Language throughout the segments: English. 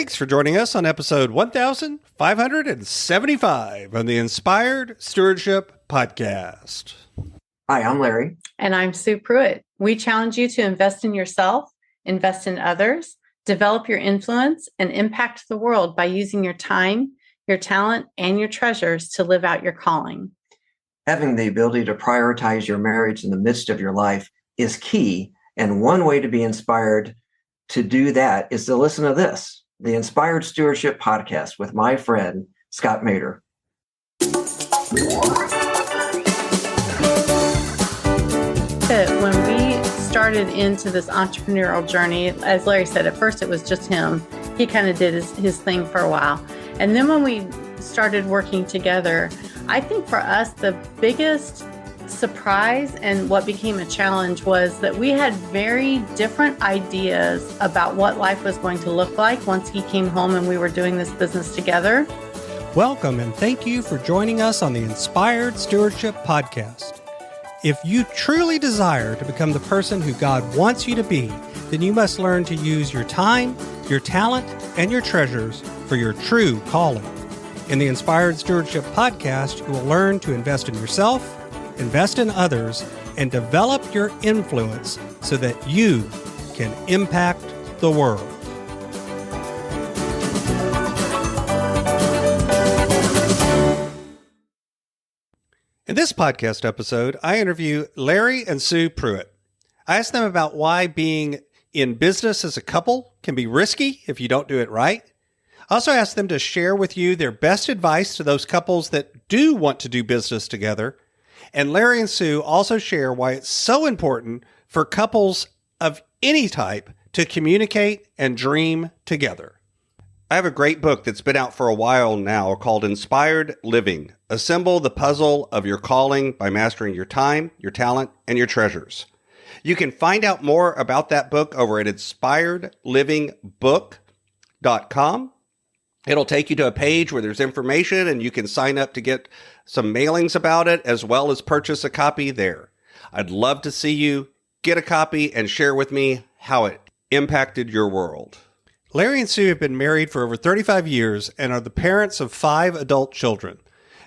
Thanks for joining us on episode 1575 on the Inspired Stewardship Podcast. Hi, I'm Larry. And I'm Sue Pruett. We challenge you to invest in yourself, invest in others, develop your influence, and impact the world by using your time, your talent, and your treasures to live out your calling. Having the ability to prioritize your marriage in the midst of your life is key. And one way to be inspired to do that is to listen to this, the Inspired Stewardship Podcast with my friend, Scott Mader. When we started into this entrepreneurial journey, as Larry said, at first it was just him. He kind of did his thing for a while. And then when we started working together, I think for us, the biggest surprise and what became a challenge was that we had very different ideas about what life was going to look like once he came home and we were doing this business together. Welcome and thank you for joining us on the Inspired Stewardship Podcast. If you truly desire to become the person who God wants you to be, then you must learn to use your time, your talent, and your treasures for your true calling. In the Inspired Stewardship Podcast, you will learn to invest in yourself, invest in others, and develop your influence so that you can impact the world. In this podcast episode, I interview Larry and Sue Pruett. I ask them about why being in business as a couple can be risky if you don't do it right. I also ask them to share with you their best advice to those couples that do want to do business together. And Larry and Sue also share why it's so important for couples of any type to communicate and dream together. I have a great book that's been out for a while now called Inspired Living. Assemble the puzzle of your calling by mastering your time, your talent, and your treasures. You can find out more about that book over at inspiredlivingbook.com. It'll take you to a page where there's information and you can sign up to get some mailings about it as well as purchase a copy there. I'd love to see you get a copy and share with me how it impacted your world. Larry and Sue have been married for over 35 years and are the parents of 5 adult children.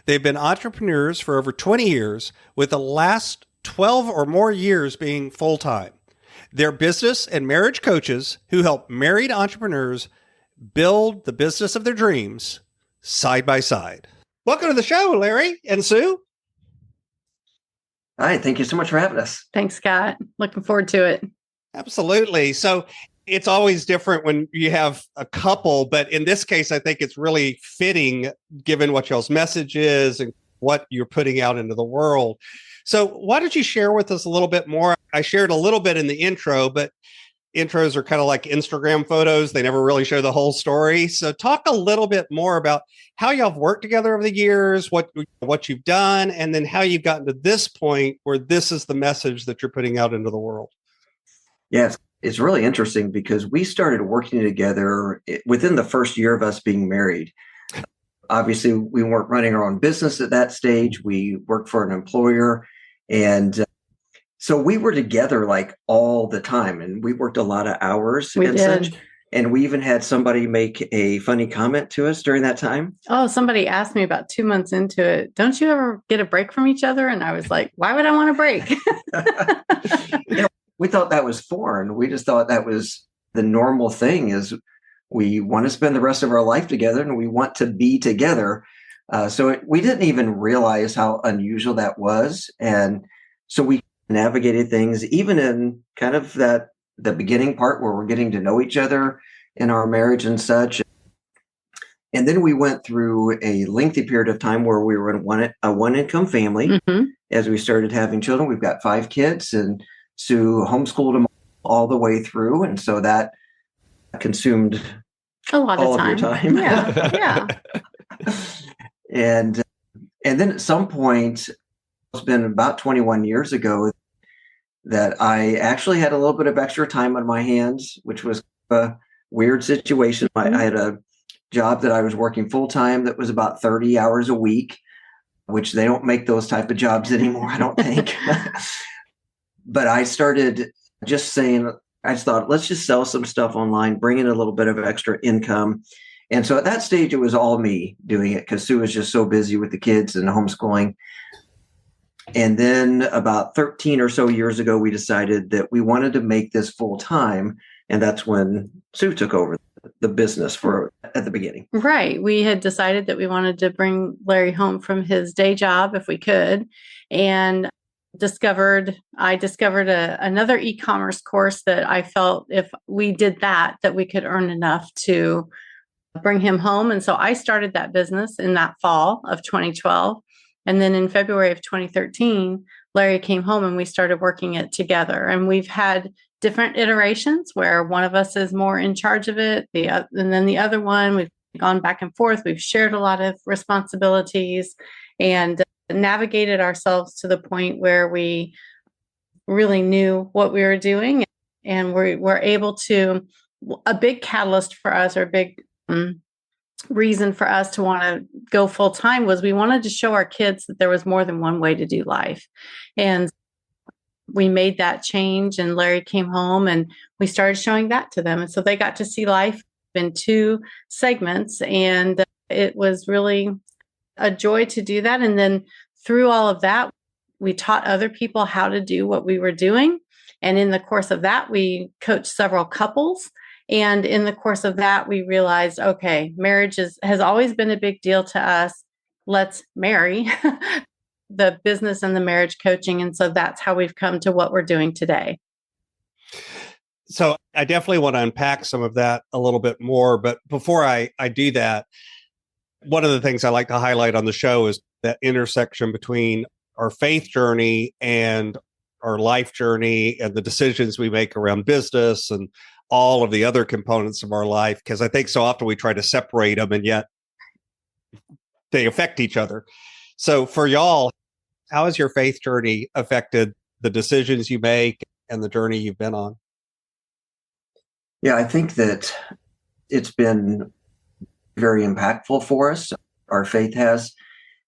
They've been entrepreneurs for over 20 years, with the last 12 or more years being full-time. They're business and marriage coaches who help married entrepreneurs build the business of their dreams side by side. Welcome to the show, Larry and Sue. Hi, thank you so much for having us. Thanks, Scott. Looking forward to it. Absolutely. So it's always different when you have a couple, but in this case, I think it's really fitting given what y'all's message is and what you're putting out into the world. So why don't you share with us a little bit more? I shared a little bit in the intro, but intros are kind of like Instagram photos. They never really show the whole story. So talk a little bit more about how y'all have worked together over the years, what you've done, and then how you've gotten to this point where this is the message that you're putting out into the world. Yes, it's really interesting because we started working together within the first year of us being married. Obviously, we weren't running our own business at that stage. We worked for an employer, and so we were together like all the time, and we worked a lot of hours such. And we even had somebody make a funny comment to us during that time. Oh, somebody asked me about 2 months into it, don't you ever get a break from each other? And I was like, why would I want a break? We thought that was foreign. We just thought that was the normal thing, is we want to spend the rest of our life together and we want to be together. We didn't even realize how unusual that was. And so we navigated things even in kind of the beginning part where we're getting to know each other in our marriage and such. And then we went through a lengthy period of time where we were in a one-income family. As we started having children. We've got 5 kids, and Sue homeschooled them all the way through. And so that consumed a lot of time. Your time. Yeah. And then at some point, it's been about 21 years ago that I actually had a little bit of extra time on my hands, which was a weird situation. I had a job that I was working full time that was about 30 hours a week, which they don't make those type of jobs anymore, I don't think. But I started just saying, I just thought, let's just sell some stuff online, bring in a little bit of extra income. And so at that stage, it was all me doing it because Sue was just so busy with the kids and homeschooling. And then about 13 or so years ago, we decided that we wanted to make this full time. And that's when Sue took over the business at the beginning. Right. We had decided that we wanted to bring Larry home from his day job if we could. And I discovered another e-commerce course that I felt if we did that we could earn enough to bring him home. And so I started that business in that fall of 2012. And then in February of 2013, Larry came home and we started working it together. And we've had different iterations where one of us is more in charge of it, and then the other one, we've gone back and forth. We've shared a lot of responsibilities and navigated ourselves to the point where we really knew what we were doing. And we're able to, a big catalyst for us, or a big reason for us to want to go full time, was we wanted to show our kids that there was more than one way to do life. And we made that change, and Larry came home and we started showing that to them. And so they got to see life in 2 segments, and it was really a joy to do that. And then through all of that, we taught other people how to do what we were doing. And in the course of that, we coached several couples. And in the course of that, we realized, okay, marriage has always been a big deal to us. Let's marry the business and the marriage coaching. And so that's how we've come to what we're doing today. So I definitely want to unpack some of that a little bit more. But before I do that, one of the things I like to highlight on the show is that intersection between our faith journey and our life journey and the decisions we make around business and all of the other components of our life. Because I think so often we try to separate them, and yet they affect each other. So for y'all, how has your faith journey affected the decisions you make and the journey you've been on? Yeah, I think that it's been very impactful for us. Our faith has.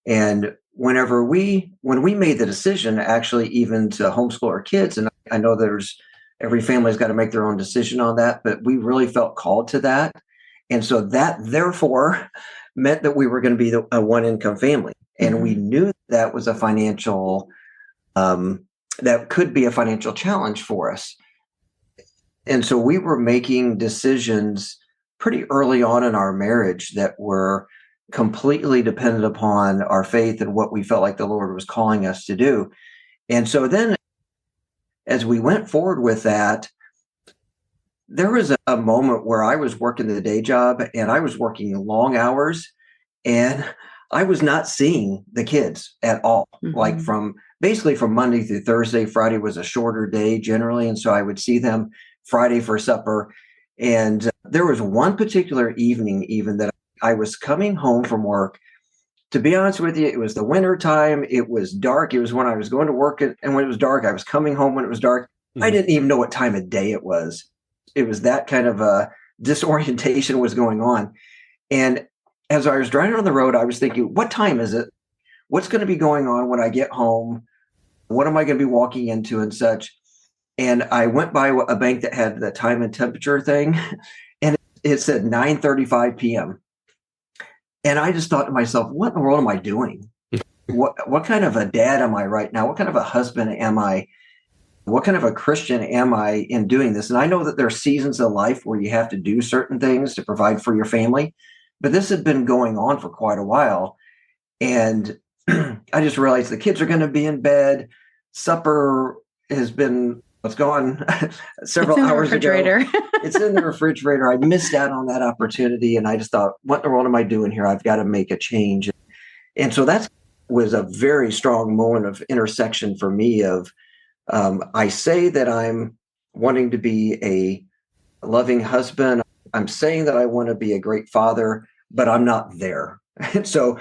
And when we made the decision, actually, even to homeschool our kids, and I know every family's got to make their own decision on that, but we really felt called to that. And so that therefore meant that we were going to be a one income family. And we knew that was a financial, that could be a financial challenge for us. And so we were making decisions pretty early on in our marriage that were completely dependent upon our faith and what we felt like the Lord was calling us to do. And so then as we went forward with that, there was a moment where I was working the day job and I was working long hours, and I was not seeing the kids at all, like from Monday through Thursday. Friday was a shorter day generally. And so I would see them Friday for supper. And there was one particular evening even that I was coming home from work. To be honest with you, it was the winter time. It was dark. It was when I was going to work. And when it was dark, I was coming home when it was dark. I didn't even know what time of day it was. It was that kind of a disorientation was going on. And as I was driving on the road, I was thinking, what time is it? What's going to be going on when I get home? What am I going to be walking into and such? And I went by a bank that had the time and temperature thing, and it said 9:35 p.m. And I just thought to myself, what in the world am I doing? What kind of a dad am I right now? What kind of a husband am I? What kind of a Christian am I in doing this? And I know that there are seasons of life where you have to do certain things to provide for your family, but this had been going on for quite a while. And I just realized the kids are going to be in bed. Supper has been, it's gone several hours ago. It's in the refrigerator. I missed out on that opportunity. And I just thought, what in the world am I doing here? I've got to make a change. And so that was a very strong moment of intersection for me of, I say that I'm wanting to be a loving husband. I'm saying that I want to be a great father, but I'm not there. And so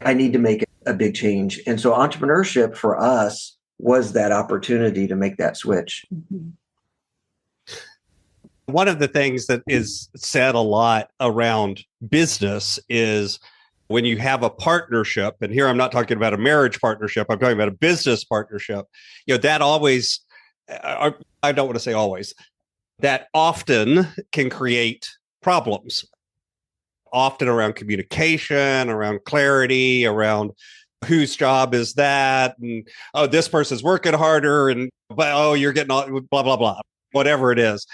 I need to make a big change. And so entrepreneurship for us was that opportunity to make that switch. One of the things that is said a lot around business is when you have a partnership, and here I'm not talking about a marriage partnership, I'm talking about a business partnership, that always, I don't want to say always, that often can create problems, often around communication, around clarity, around whose job is that, and oh, this person's working harder, and but oh, you're getting all blah blah blah, whatever it is.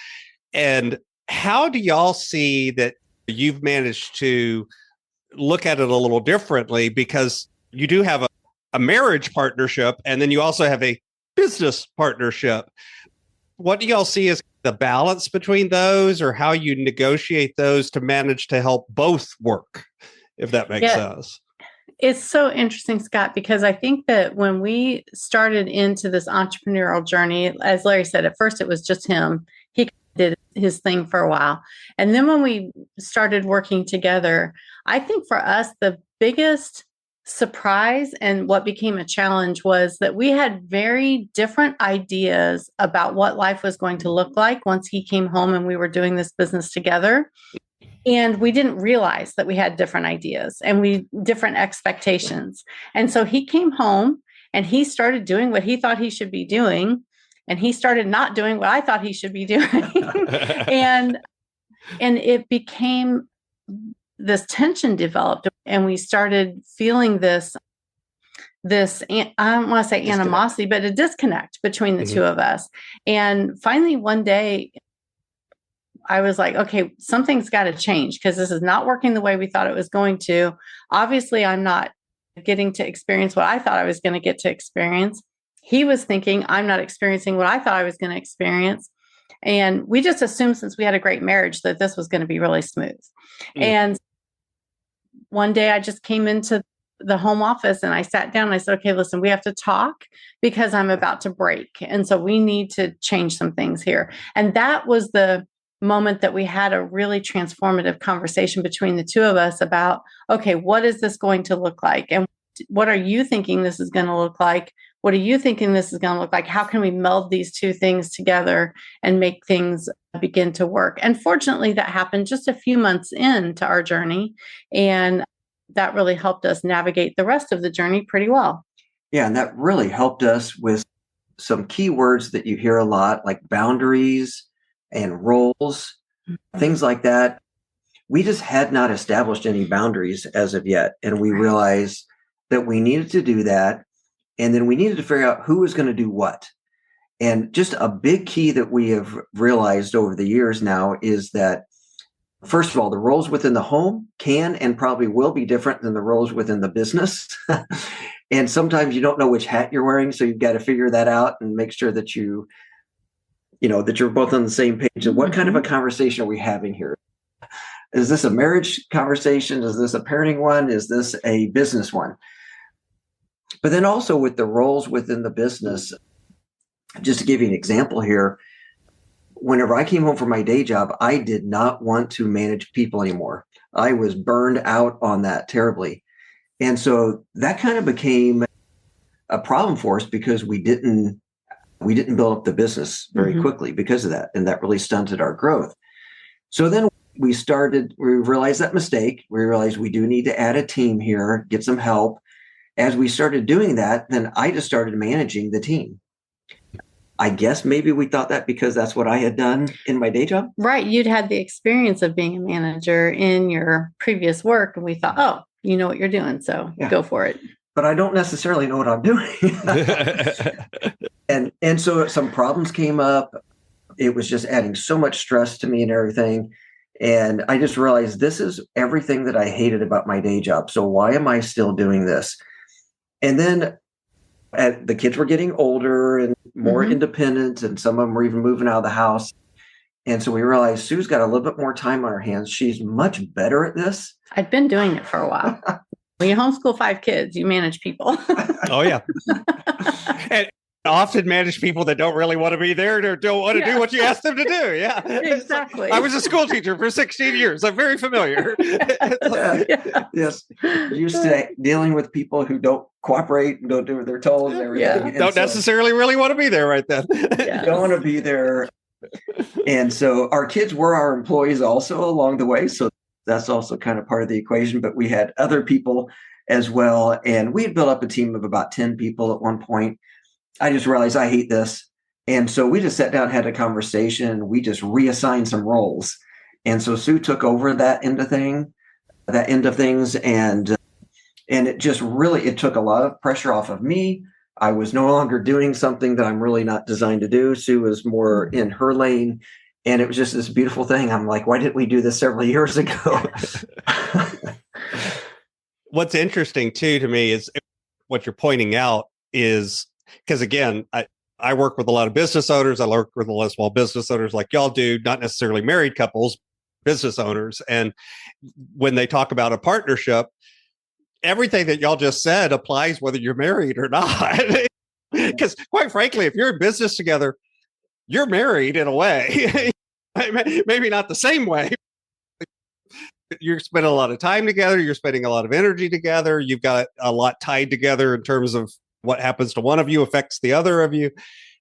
And how do y'all see that you've managed to look at it a little differently, because you do have a marriage partnership and then you also have a business partnership? What do y'all see as the balance between those, or how you negotiate those to manage to help both work, if that makes sense? It's so interesting, Scott, because I think that when we started into this entrepreneurial journey, as Larry said, at first it was just him. He did his thing for a while. And then when we started working together, I think for us, the biggest surprise and what became a challenge was that we had very different ideas about what life was going to look like once he came home and we were doing this business together. And we didn't realize that we had different ideas and different expectations. And so he came home and he started doing what he thought he should be doing. And he started not doing what I thought he should be doing. and it became, this tension developed, and we started feeling this, I don't want to say animosity, but a disconnect between the two of us. And finally, one day, I was like, okay, something's got to change, because this is not working the way we thought it was going to. Obviously, I'm not getting to experience what I thought I was going to get to experience. He was thinking I'm not experiencing what I thought I was going to experience. And we just assumed, since we had a great marriage, that this was going to be really smooth. And one day I just came into the home office and I sat down and I said, okay, listen, we have to talk, because I'm about to break. And so we need to change some things here. And that was the moment that we had a really transformative conversation between the two of us about, okay, what is this going to look like? And what are you thinking this is going to look like? What are you thinking this is going to look like? How can we meld these two things together and make things begin to work? And fortunately, that happened just a few months into our journey. And that really helped us navigate the rest of the journey pretty well. Yeah, and that really helped us with some key words that you hear a lot, like boundaries and roles, things like that. We just had not established any boundaries as of yet. And we realized that we needed to do that. And then we needed to figure out who was going to do what. And just a big key that we have realized over the years now is that, first of all, the roles within the home can and probably will be different than the roles within the business. And sometimes you don't know which hat you're wearing. So you've got to figure that out and make sure that that you're both on the same page. And what kind of a conversation are we having here? Is this a marriage conversation? Is this a parenting one? Is this a business one? But then also with the roles within the business, just to give you an example here, whenever I came home from my day job, I did not want to manage people anymore. I was burned out on that terribly. And so that kind of became a problem for us, because we didn't build up the business very quickly because of that. And that really stunted our growth. So then we realized that mistake. We realized we do need to add a team here, get some help. As we started doing that, then I just started managing the team. I guess maybe we thought that because that's what I had done in my day job. Right. You'd had the experience of being a manager in your previous work. And we thought, oh, you know what you're doing. So go for it. But I don't necessarily know what I'm doing. And so some problems came up. It was just adding so much stress to me and everything. And I just realized this is everything that I hated about my day job. So why am I still doing this? And then the kids were getting older and more independent, and some of them were even moving out of the house. And so we realized Sue's got a little bit more time on her hands. She's much better at this. I'd been doing it for a while. When you homeschool 5 kids, you manage people. Oh, yeah. And often manage people that don't really want to be there or don't want to do what you ask them to do. Yeah, exactly. I was a school teacher for 16 years. I'm very familiar. Yes. Used to dealing with people who don't cooperate and don't do what they're told and everything. Yeah. Don't necessarily really want to be there right then. You don't want to be there. And so our kids were our employees also along the way. So that's also kind of part of the equation. But we had other people as well. And we had built up a team of about 10 people at one point. I just realized I hate this. And so we just sat down, had a conversation. We just reassigned some roles. And so Sue took over that end of things. And it just really, it took a lot of pressure off of me. I was no longer doing something that I'm really not designed to do. Sue was more in her lane. And it was just this beautiful thing. I'm like, why didn't we do this several years ago? What's interesting too to me is what you're pointing out is, because again, I work with a lot of business owners. I work with a lot of small business owners like y'all do, not necessarily married couples, business owners. And when they talk about a partnership, everything that y'all just said applies whether you're married or not. Because quite frankly, if you're in business together, you're married in a way. Maybe not the same way. You're spending a lot of time together. You're spending a lot of energy together. You've got a lot tied together in terms of what happens to one of you affects the other of you.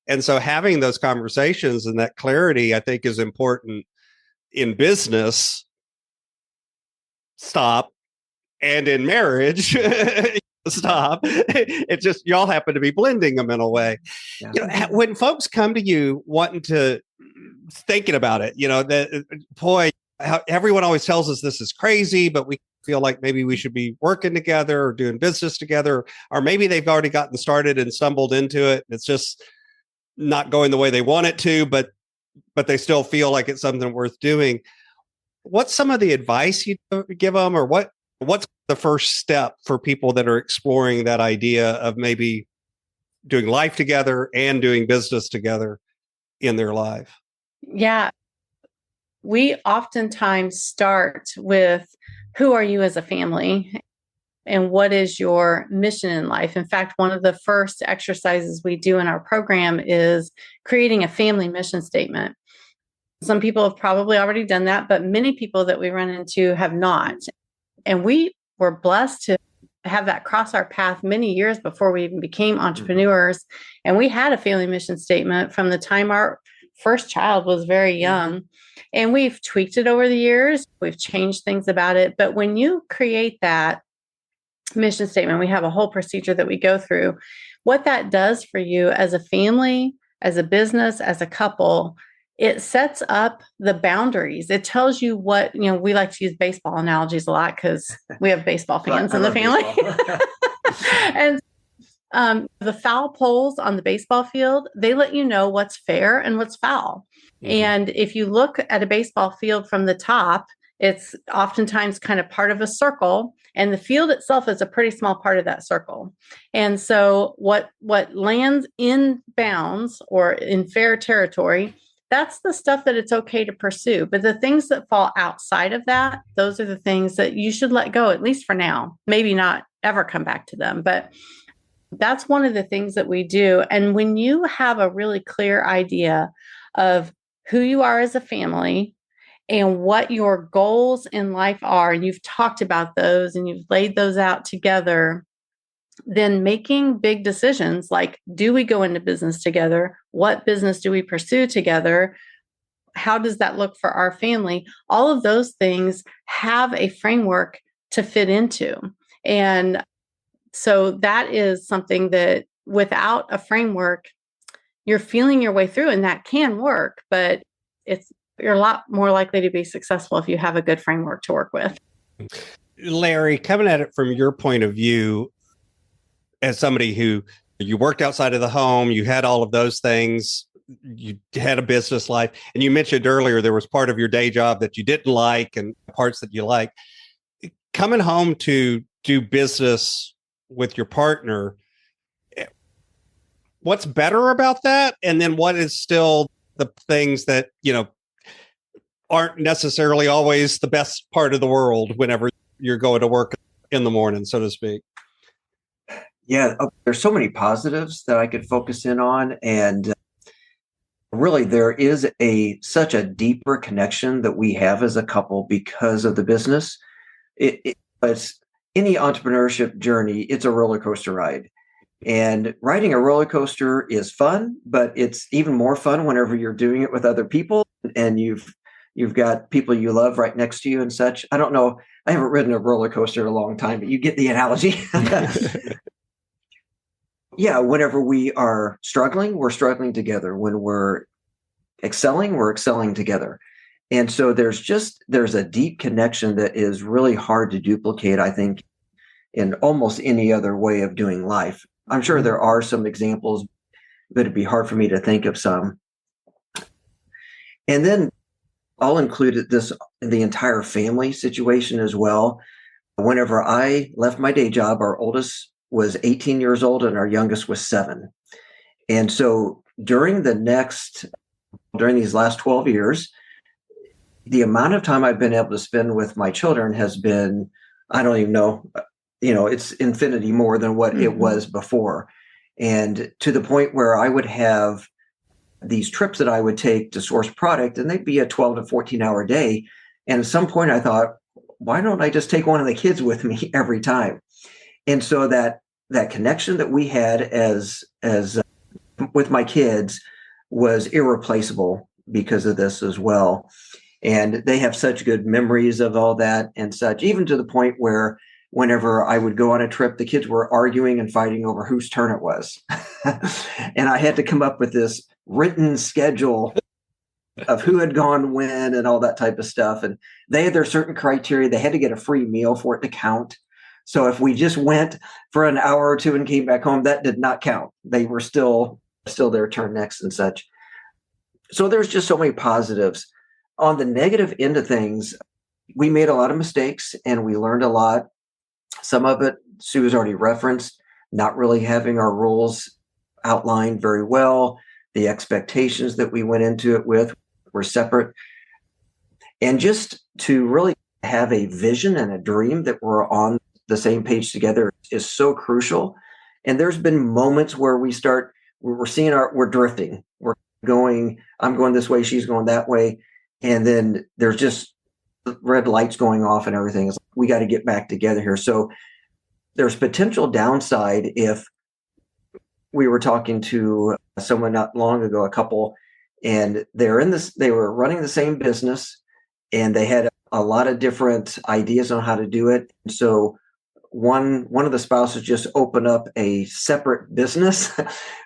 And so having those conversations and that clarity, I think, is important in business. Stop. And in marriage, stop. It's just y'all happen to be blending them in a way. Yeah. You know, when folks come to you thinking about it, you know, boy, everyone always tells us this is crazy, but we feel like maybe we should be working together or doing business together, or maybe they've already gotten started and stumbled into it. It's just not going the way they want it to, but they still feel like it's something worth doing. What's some of the advice you give them, or what's the first step for people that are exploring that idea of maybe doing life together and doing business together in their life? Yeah. We oftentimes start with, who are you as a family and what is your mission in life? In fact, one of the first exercises we do in our program is creating a family mission statement. Some people have probably already done that, but many people that we run into have not. And we were blessed to have that cross our path many years before we even became entrepreneurs. And we had a family mission statement from the time our first child was very young. And we've tweaked it over the years. We've changed things about it. But when you create that mission statement, we have a whole procedure that we go through. What that does for you as a family, as a business, as a couple, it sets up the boundaries. It tells you what, we like to use baseball analogies a lot because we have baseball fans in the family. And the foul poles on the baseball field, they let you know what's fair and what's foul. Mm-hmm. And if you look at a baseball field from the top, it's oftentimes kind of part of a circle, and the field itself is a pretty small part of that circle. And so what lands in bounds or in fair territory, that's the stuff that it's okay to pursue. But the things that fall outside of that, those are the things that you should let go, at least for now. Maybe not ever come back to them, but that's one of the things that we do. And when you have a really clear idea of who you are as a family and what your goals in life are, and you've talked about those and you've laid those out together, then making big decisions like, do we go into business together? What business do we pursue together? How does that look for our family? All of those things have a framework to fit into. And so that is something that without a framework, you're feeling your way through, and that can work, but you're a lot more likely to be successful if you have a good framework to work with. Larry, coming at it from your point of view, as somebody who you worked outside of the home, you had all of those things, you had a business life, and you mentioned earlier there was part of your day job that you didn't like and parts that you like. Coming home to do business with your partner, what's better about that? And then what is still the things that, aren't necessarily always the best part of the world whenever you're going to work in the morning, so to speak? Yeah, there's so many positives that I could focus in on. And really, there is such a deeper connection that we have as a couple because of the business. It's any entrepreneurship journey, it's a roller coaster ride. And riding a roller coaster is fun, but it's even more fun whenever you're doing it with other people and you've got people you love right next to you and such. I don't know. I haven't ridden a roller coaster in a long time, but you get the analogy. Yeah, whenever we are struggling, we're struggling together. When we're excelling together. And so there's a deep connection that is really hard to duplicate, I think, in almost any other way of doing life. I'm sure there are some examples, but it'd be hard for me to think of some. And then I'll include the entire family situation as well. Whenever I left my day job, our oldest was 18 years old and our youngest was 7. And so during these last 12 years, the amount of time I've been able to spend with my children has been, I don't even know, it's infinity more than what it was before. And to the point where I would have these trips that I would take to source product, and they'd be a 12 to 14-hour day. And at some point I thought, why don't I just take one of the kids with me every time? And so that connection that we had as with my kids was irreplaceable because of this as well. And they have such good memories of all that and such, even to the point where whenever I would go on a trip, the kids were arguing and fighting over whose turn it was. And I had to come up with this written schedule of who had gone when and all that type of stuff. And they had their certain criteria. They had to get a free meal for it to count. So if we just went for an hour or two and came back home, that did not count. They were still their turn next and such. So there's just so many positives. On the negative end of things, we made a lot of mistakes and we learned a lot. Some of it Sue has already referenced, not really having our rules outlined very well. The expectations that we went into it with were separate. And just to really have a vision and a dream that we're on the same page together is so crucial. And there's been moments where we're drifting. I'm going this way, she's going that way. And then there's just red lights going off and everything. It's like, we got to get back together here. So there's potential downside if we were talking to someone not long ago, a couple, and they were running the same business and they had a lot of different ideas on how to do it. And so one of the spouses just opened up a separate business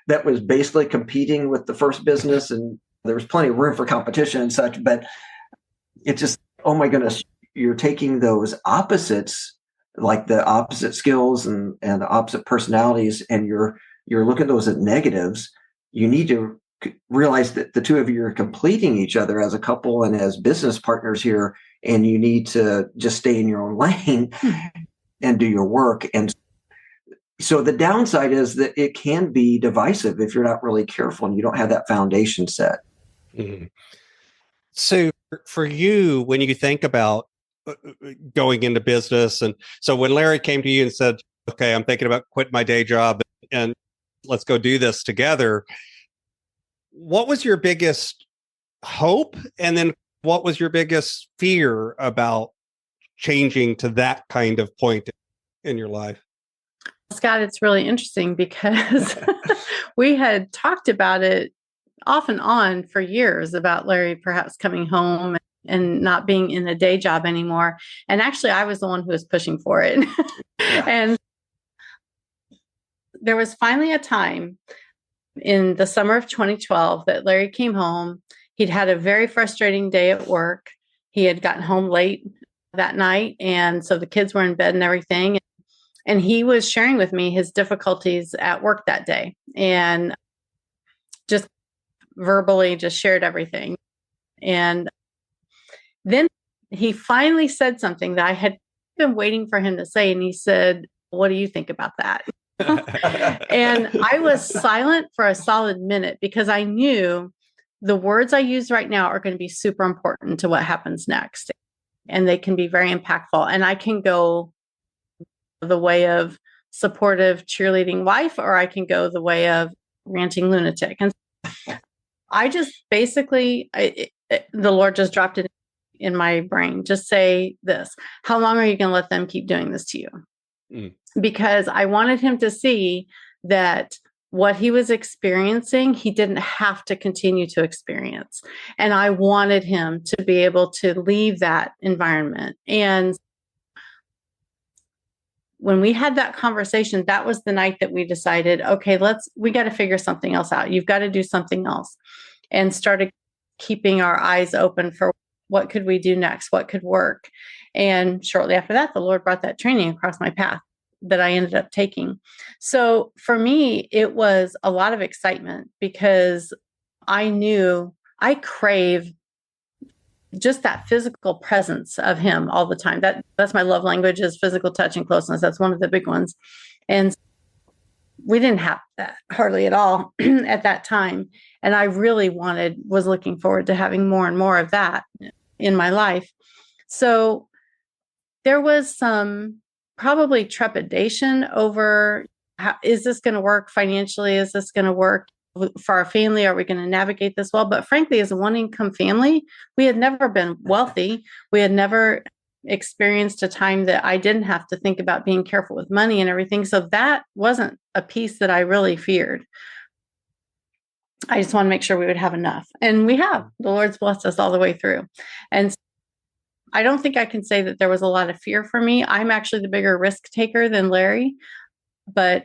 that was basically competing with the first business, and there was plenty of room for competition and such, but it just, oh my goodness, you're taking those opposites, like the opposite skills and the opposite personalities, and you're looking at those as negatives. You need to realize that the two of you are completing each other as a couple and as business partners here, and you need to just stay in your own lane and do your work. And so the downside is that it can be divisive if you're not really careful and you don't have that foundation set. Mm-hmm. So for you, when you think about going into business, and so when Larry came to you and said, okay, I'm thinking about quitting my day job and let's go do this together, what was your biggest hope? And then what was your biggest fear about changing to that kind of point in your life? Scott, it's really interesting because we had talked about it off and on for years about Larry perhaps coming home and not being in a day job anymore. And actually, I was the one who was pushing for it. And there was finally a time in the summer of 2012 that Larry came home. He'd had a very frustrating day at work. He had gotten home late that night. And so the kids were in bed and everything. And he was sharing with me his difficulties at work that day and just verbally just shared everything. And then he finally said something that I had been waiting for him to say. And he said, "What do you think about that?" And I was silent for a solid minute because I knew the words I use right now are going to be super important to what happens next. And they can be very impactful. And I can go the way of supportive cheerleading wife, or I can go the way of ranting lunatic. And I just basically, the Lord just dropped it in my brain. Just say this: how long are you going to let them keep doing this to you? Because I wanted him to see that what he was experiencing, he didn't have to continue to experience. And I wanted him to be able to leave that environment. And when we had that conversation, that was the night that we decided, okay, we got to figure something else out. You've got to do something else, and started keeping our eyes open for what could we do next? What could work? And shortly after that, the Lord brought that training across my path that I ended up taking. So for me, it was a lot of excitement because I knew I crave just that physical presence of him all the time. That's my love language, is physical touch and closeness. That's one of the big ones. And we didn't have that hardly at all at that time. And I really was looking forward to having more and more of that in my life. So there was some probably trepidation over, is this going to work financially? Is this going to work for our family? Are we going to navigate this well? But frankly, as a one-income family, we had never been wealthy. We had never experienced a time that I didn't have to think about being careful with money and everything. So that wasn't a piece that I really feared. I just want to make sure we would have enough. And we have. The Lord's blessed us all the way through. And I don't think I can say that there was a lot of fear for me. I'm actually the bigger risk taker than Larry, but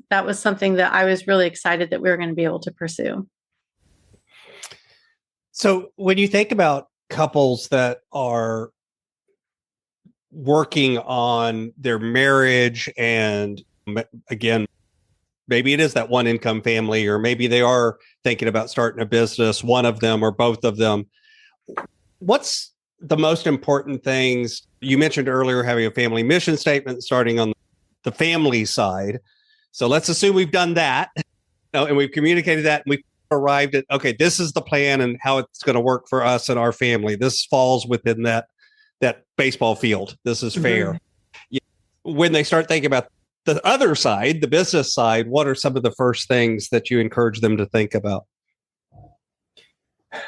that was something that I was really excited that we were going to be able to pursue. So when you think about couples that are working on their marriage, and again, maybe it is that one income family, or maybe they are thinking about starting a business, one of them or both of them, what's the most important things? You mentioned earlier having a family mission statement starting on the family side. So let's assume we've done that, and we've communicated that, and we've arrived at, okay, this is the plan and how it's going to work for us and our family. This falls within that baseball field. This is fair. Mm-hmm. When they start thinking about the other side, the business side, what are some of the first things that you encourage them to think about?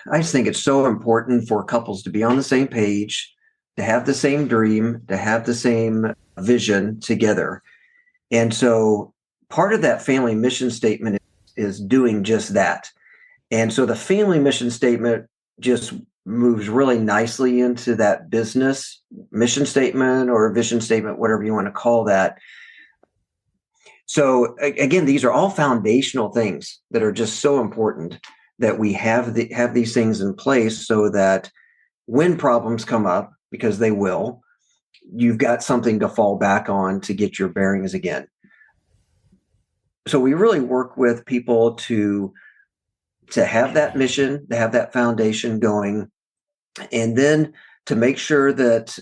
I just think it's so important for couples to be on the same page, to have the same dream, to have the same vision together. And so part of that family mission statement is doing just that. And so the family mission statement just moves really nicely into that business mission statement or vision statement, whatever you want to call that. So again, these are all foundational things that are just so important that we have these things in place so that when problems come up, because they will, you've got something to fall back on to get your bearings again. So we really work with people to have that mission, to have that foundation going, and then to make sure that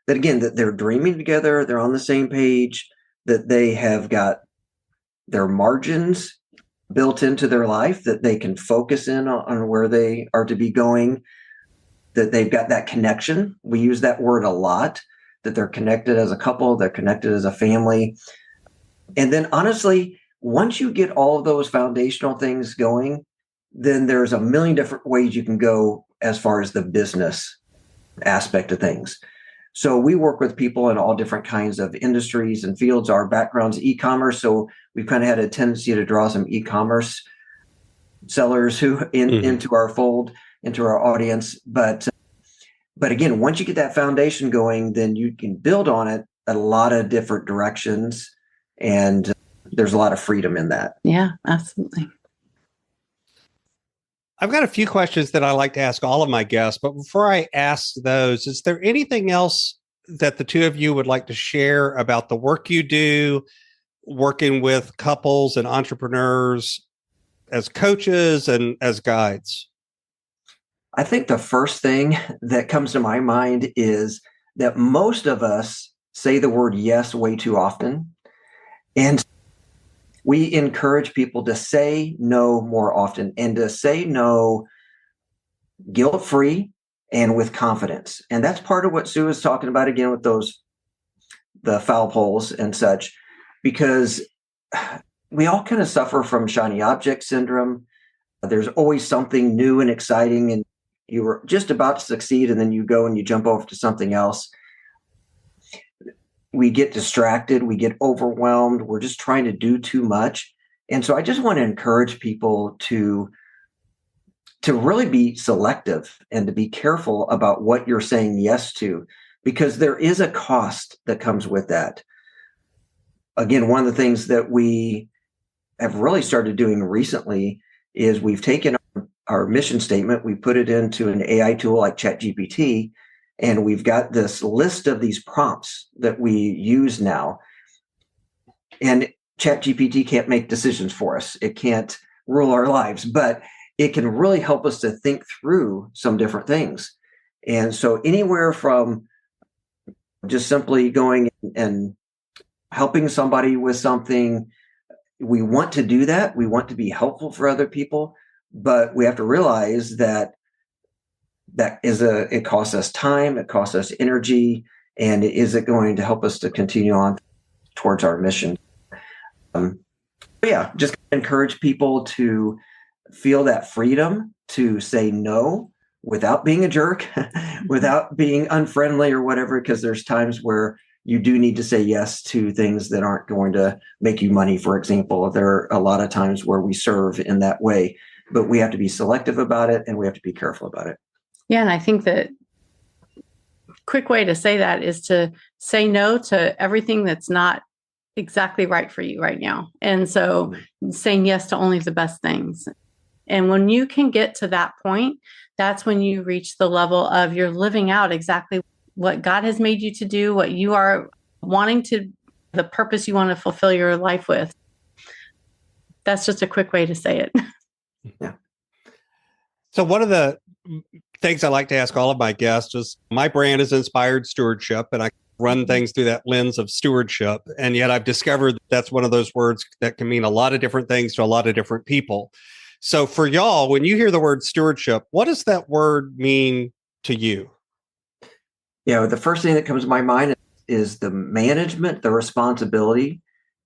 again, that they're dreaming together, they're on the same page, that they have got their margins built into their life, that they can focus in on where they are to be going, that they've got that connection. We use that word a lot, that they're connected as a couple, they're connected as a family. And then honestly, once you get all of those foundational things going, then there's a million different ways you can go as far as the business aspect of things. So we work with people in all different kinds of industries and fields. Our background's e-commerce, so we've kind of had a tendency to draw some e-commerce sellers into our fold, into our audience. But again, once you get that foundation going, then you can build on it a lot of different directions, and there's a lot of freedom in that. Yeah, absolutely. I've got a few questions that I like to ask all of my guests, but before I ask those, is there anything else that the two of you would like to share about the work you do, working with couples and entrepreneurs as coaches and as guides? I think the first thing that comes to my mind is that most of us say the word yes way too often. And we encourage people to say no more often, and to say no guilt-free and with confidence. And that's part of what Sue is talking about again with the foul poles and such, because we all kind of suffer from shiny object syndrome. There's always something new and exciting, and you were just about to succeed, and then you go and you jump over to something else. We get distracted, we get overwhelmed, we're just trying to do too much. And so I just want to encourage people to really be selective and to be careful about what you're saying yes to, because there is a cost that comes with that. Again, one of the things that we have really started doing recently is we've taken our mission statement, we put it into an AI tool like ChatGPT, and we've got this list of these prompts that we use now. And ChatGPT can't make decisions for us. It can't rule our lives, but it can really help us to think through some different things. And so anywhere from just simply going and helping somebody with something, we want to do that. We want to be helpful for other people, but we have to realize that it costs us time, it costs us energy, and is it going to help us to continue on towards our mission? Just encourage people to feel that freedom to say no without being a jerk, without being unfriendly or whatever, because there's times where you do need to say yes to things that aren't going to make you money, for example. There are a lot of times where we serve in that way, but we have to be selective about it and we have to be careful about it. Yeah, and I think that quick way to say that is to say no to everything that's not exactly right for you right now. And so saying yes to only the best things. And when you can get to that point, that's when you reach the level of you're living out exactly what God has made you to do, what you are wanting to, the purpose you want to fulfill your life with. That's just a quick way to say it. Yeah. So one of the things I like to ask all of my guests is, my brand is Inspired Stewardship, and I run things through that lens of stewardship. And yet I've discovered that's one of those words that can mean a lot of different things to a lot of different people. So for y'all, when you hear the word stewardship, what does that word mean to you? The first thing that comes to my mind is the management, the responsibility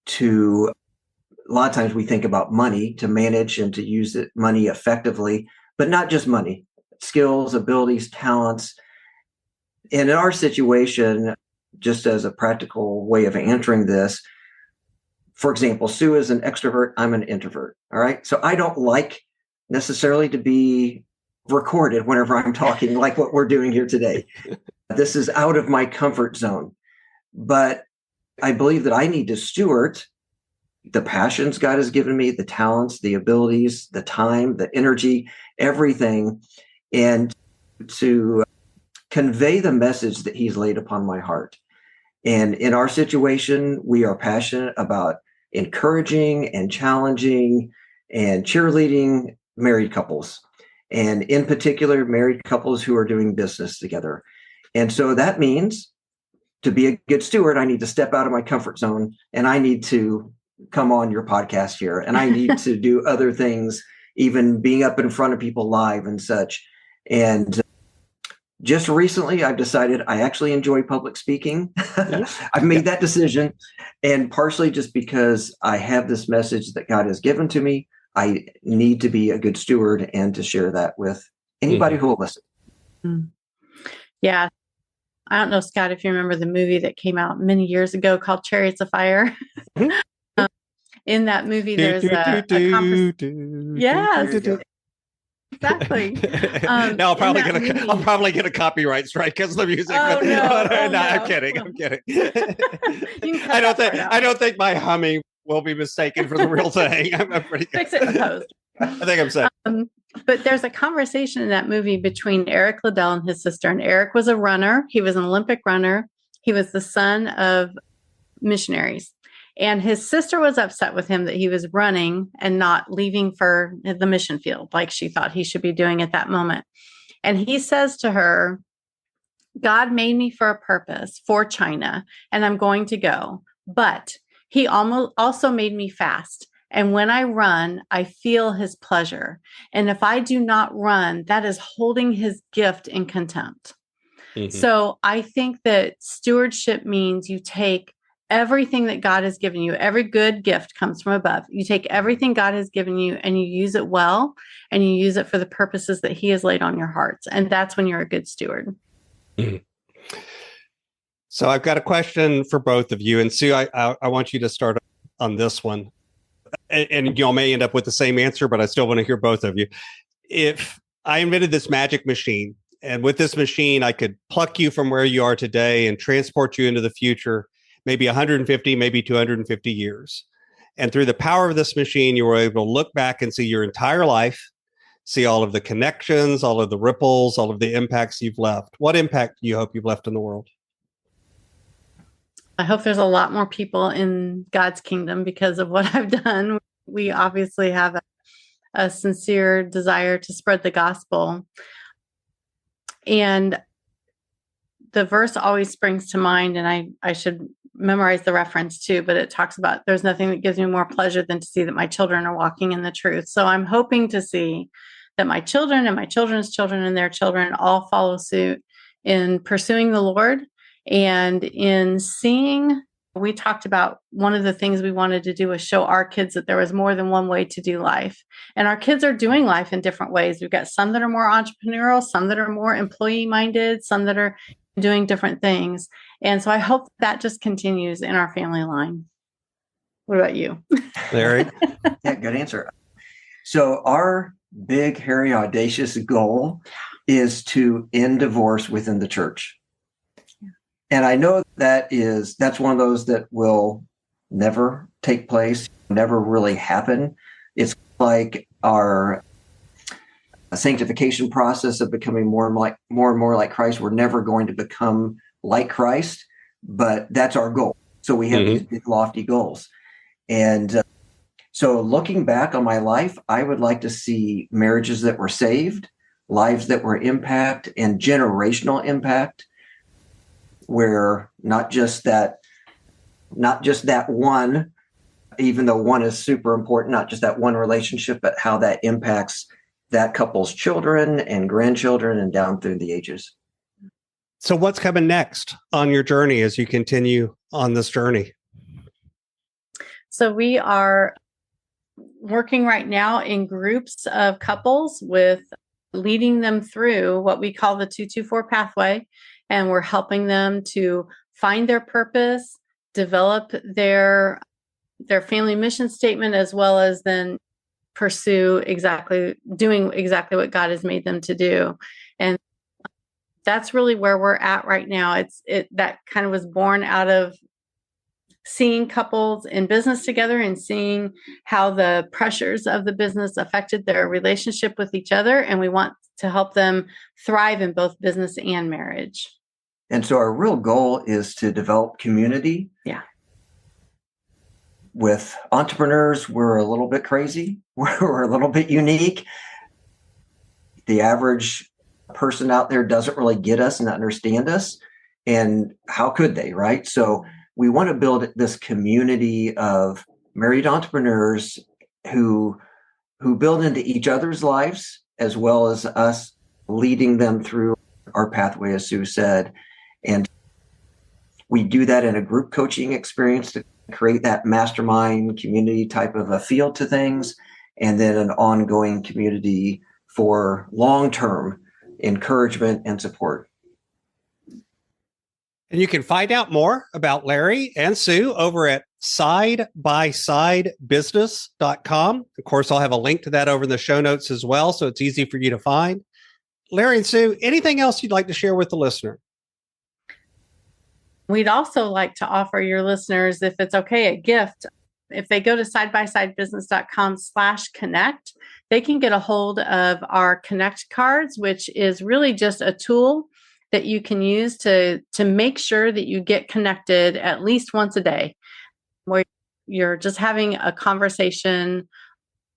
to, a lot of times we think about money, to manage and to use money effectively, but not just money, skills, abilities, talents. And in our situation, just as a practical way of answering this, for example, Sue is an extrovert, I'm an introvert. All right. So I don't like necessarily to be recorded whenever I'm talking, like what we're doing here today. This is out of my comfort zone. But I believe that I need to steward the passions God has given me, the talents, the abilities, the time, the energy, everything, and to convey the message that He's laid upon my heart. And in our situation, we are passionate about encouraging and challenging and cheerleading married couples, and in particular, married couples who are doing business together. And so that means, to be a good steward, I need to step out of my comfort zone, and I need to come on your podcast here, and I need to do other things, even being up in front of people live and such. And just recently, I've decided I actually enjoy public speaking. I've made that decision, and partially just because I have this message that God has given to me, I need to be a good steward and to share that with anybody who will listen. Yeah. I don't know, Scott, if you remember the movie that came out many years ago called Chariots of Fire. In that movie, there's a conversation. Yes, exactly. Now I'll probably get a copyright strike because of the music. Oh, no. I'm kidding. I don't think my humming will be mistaken for the real thing. I'm pretty good. Fix it in post. I think I'm safe. But there's a conversation in that movie between Eric Liddell and his sister. And Eric was a runner. He was an Olympic runner. He was the son of missionaries. And his sister was upset with him that he was running and not leaving for the mission field like she thought he should be doing at that moment. And he says to her, God made me for a purpose for China, and I'm going to go. But He also made me fast. And when I run, I feel His pleasure. And if I do not run, that is holding His gift in contempt. Mm-hmm. So I think that stewardship means you take everything that God has given you. Every good gift comes from above. You take everything God has given you and you use it well, and you use it for the purposes that He has laid on your hearts. And that's when you're a good steward. Mm-hmm. So I've got a question for both of you. And Sue, I want you to start on this one. And y'all may end up with the same answer, but I still want to hear both of you. If I invented this magic machine And with this machine, I could pluck you from where you are today and transport you into the future, maybe 150, maybe 250 years. And through the power of this machine, you were able to look back and see your entire life, see all of the connections, all of the ripples, all of the impacts you've left. What impact do you hope you've left in the world? I hope there's a lot more people in God's kingdom because of what I've done. We obviously have a sincere desire to spread the gospel. And the verse always springs to mind, and I should memorize the reference too, but it talks about there's nothing that gives me more pleasure than to see that my children are walking in the truth. So I'm hoping to see that my children and my children's children and their children all follow suit in pursuing the Lord and in seeing. We talked about one of the things we wanted to do was show our kids that there was more than one way to do life. And our kids are doing life in different ways. We've got some that are more entrepreneurial, some that are more employee minded, some that are doing different things. And so I hope that just continues in our family line. What about you? Larry? Yeah, good answer. So our big, hairy, audacious goal is to end divorce within the church. And I know that's one of those that will never take place, never really happen. It's like our sanctification process of becoming more and more like Christ. We're never going to become like Christ, but that's our goal. So we have these big, lofty goals. And so looking back on my life, I would like to see marriages that were saved, lives that were impact and generational impact, where not just that one, even though one is super important, not just that one relationship, but how that impacts that couple's children and grandchildren and down through the ages. So what's coming next on your journey as you continue on this journey? So we are working right now in groups of couples with leading them through what we call the 224 pathway. And we're helping them to find their purpose, develop their family mission statement, as well as then pursue doing exactly what God has made them to do. And that's really where we're at right now. That kind of was born out of seeing couples in business together and seeing how the pressures of the business affected their relationship with each other. And we want to help them thrive in both business and marriage. And so our real goal is to develop community. Yeah. With entrepreneurs, we're a little bit crazy. We're a little bit unique. The average person out there doesn't really get us and understand us. And how could they, right? So we want to build this community of married entrepreneurs who build into each other's lives, as well as us leading them through our pathway, as Sue said. And we do that in a group coaching experience to create that mastermind community type of a feel to things, and then an ongoing community for long-term encouragement and support. And you can find out more about Larry and Sue over at sidebysidebusiness.com. Of course, I'll have a link to that over in the show notes as well, so it's easy for you to find. Larry and Sue, anything else you'd like to share with the listener? We'd also like to offer your listeners, if it's okay, a gift. If they go to sidebysidebusiness.com/connect, they can get a hold of our Connect cards, which is really just a tool that you can use to make sure that you get connected at least once a day, where you're just having a conversation,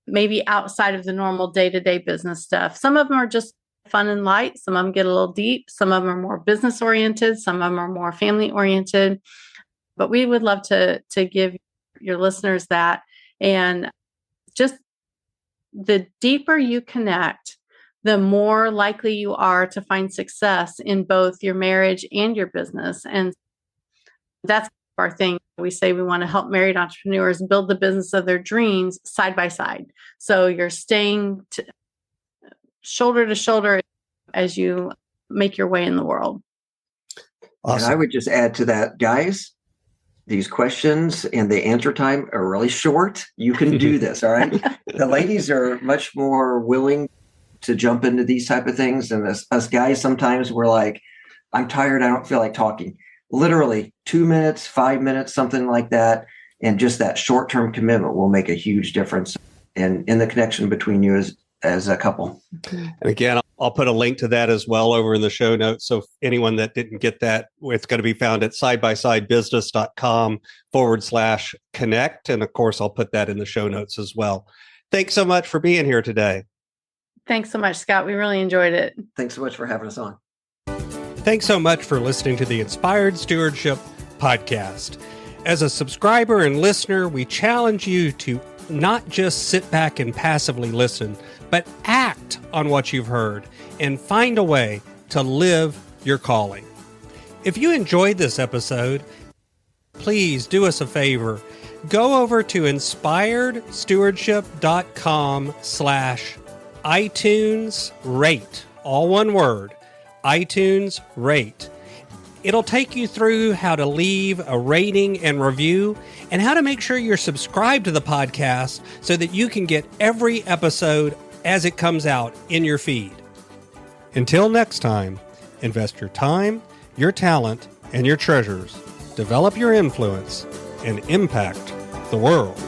maybe outside of the normal day-to-day business stuff. Some of them are just fun and light. Some of them get a little deep. Some of them are more business oriented. Some of them are more family oriented. But we would love to give your listeners that. And just the deeper you connect, the more likely you are to find success in both your marriage and your business. And that's our thing. We say we want to help married entrepreneurs build the business of their dreams side by side. So you're staying shoulder to shoulder as you make your way in the world. Awesome. And I would just add to that, guys, these questions and the answer time are really short. You can do this, all right? The ladies are much more willing to jump into these type of things. And us guys, sometimes we're like, I'm tired. I don't feel like talking. Literally 2 minutes, 5 minutes, something like that. And just that short-term commitment will make a huge difference in the connection between you as a couple. And again, I'll put a link to that as well over in the show notes. So if anyone that didn't get that, it's going to be found at sidebysidebusiness.com/connect. And of course, I'll put that in the show notes as well. Thanks so much for being here today. Thanks so much, Scott. We really enjoyed it. Thanks so much for having us on. Thanks so much for listening to the Inspired Stewardship podcast. As a subscriber and listener, we challenge you to not just sit back and passively listen, but act on what you've heard and find a way to live your calling. If you enjoyed this episode, please do us a favor. Go over to inspiredstewardship.com/iTunes rate, all one word, iTunes rate. It'll take you through how to leave a rating and review and how to make sure you're subscribed to the podcast so that you can get every episode as it comes out in your feed. Until next time, invest your time, your talent, and your treasures. Develop your influence and impact the world.